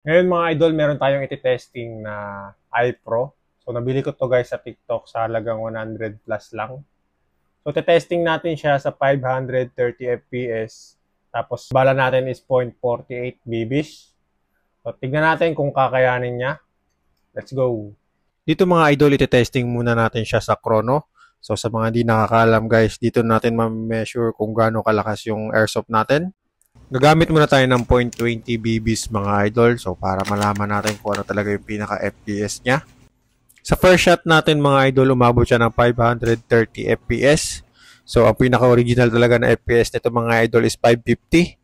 Ngayon mga idol, meron tayong iti-testing na iPro. So nabili ko to guys sa TikTok sa halagang 100 plus lang. So te-testing natin siya sa 530 FPS. Tapos bala natin is 0.48 BBs. So tignan natin kung kakayanin niya. Let's go. Dito mga idol, iti-testing muna natin siya sa chrono. So sa mga di nakakaalam guys, dito natin ma-measure kung gaano kalakas yung airsoft natin. Gagamit muna tayo ng 0.20 BBs mga idol. So para malaman natin kung ano talaga yung pinaka FPS niya. Sa first shot natin mga idol, umabot siya ng 530 FPS. So ang pinaka-original talaga na FPS nito mga idol is 550.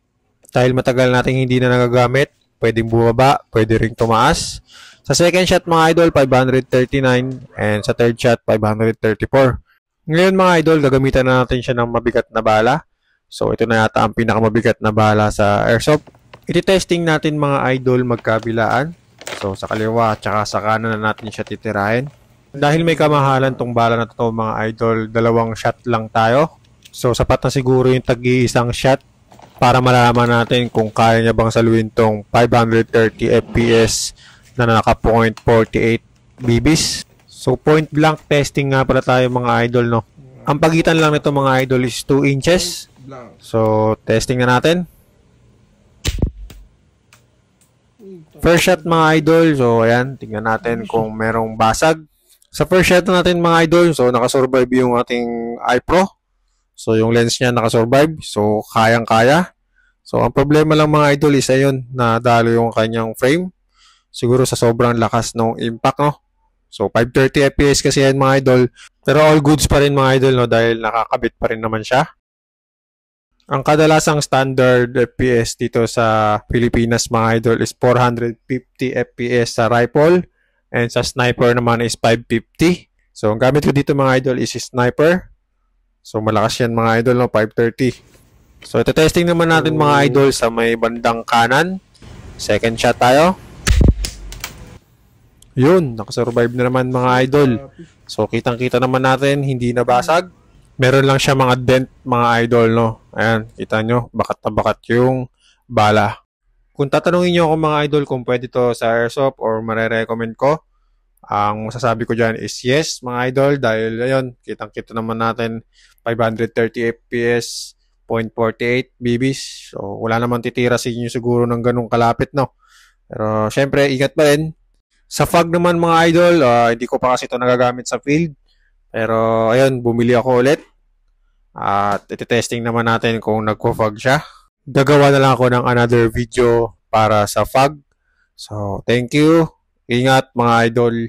Dahil matagal natin hindi na nagagamit, pwedeng bumaba, pwede ring tumaas. Sa second shot mga idol, 539 and sa third shot, 534. Ngayon mga idol, gagamitan na natin siya ng mabigat na bala. So ito na yata ang pinakamabigat na bala sa airsoft. Iti-testing natin mga idol magkabilaan. So sa kaliwa at saka sa kanan na natin siya titirahin. Dahil may kamahalan tong bala na to mga idol, dalawang shot lang tayo. So sapat na siguro yung tag-iisang shot para malaman natin kung kaya niya bang saluin tong 530 FPS na naka 0.48 BBs. So point blank testing nga pala tayo mga idol, no. Ang pagitan lang nito mga idol is 2 inches. So testing na natin. First shot mga idol, so ayan, tingnan natin kung merong basag. Sa first shot natin mga idol, so nakasurvive yung ating iPro. So yung lens niya nakasurvive, so kayang-kaya. So ang problema lang mga idol is ayun, nadalo yung kanyang frame. Siguro sa sobrang lakas ng impact, no? So 530 FPS kasi yan mga idol. Pero all goods pa rin mga idol, no? Dahil nakakabit pa rin naman siya. Ang kadalasang standard FPS dito sa Pilipinas mga idol is 450 FPS sa rifle and sa sniper naman is 550. So ang gamit ko dito mga idol is sniper. So malakas yan mga idol, no? 530. So ito testing naman natin mga idol sa may bandang kanan. Second shot tayo. Yun, nakasurvive na naman mga idol. So kitang-kita naman natin, hindi nabasag. Meron lang siya mga dent mga idol, no. Ayan, kita nyo, bakat na bakat yung bala. Kung tatanungin nyo ako mga idol kung pwede to sa airsoft or marerecommend ko, ang masasabi ko dyan is yes mga idol, dahil ayun, kitang-kita naman natin 530 FPS, 0.48 BBs. So wala naman titira sa inyo siguro ng ganung kalapit, no. Pero syempre, ingat pa rin. Sa FAG naman mga idol, hindi ko pa kasi ito nagagamit sa field. Pero ayun, bumili ako ulit. At iti-testing naman natin kung nagpo-fog siya. Gagawa na lang ako ng another video para sa fog. So, thank you. Ingat mga idol.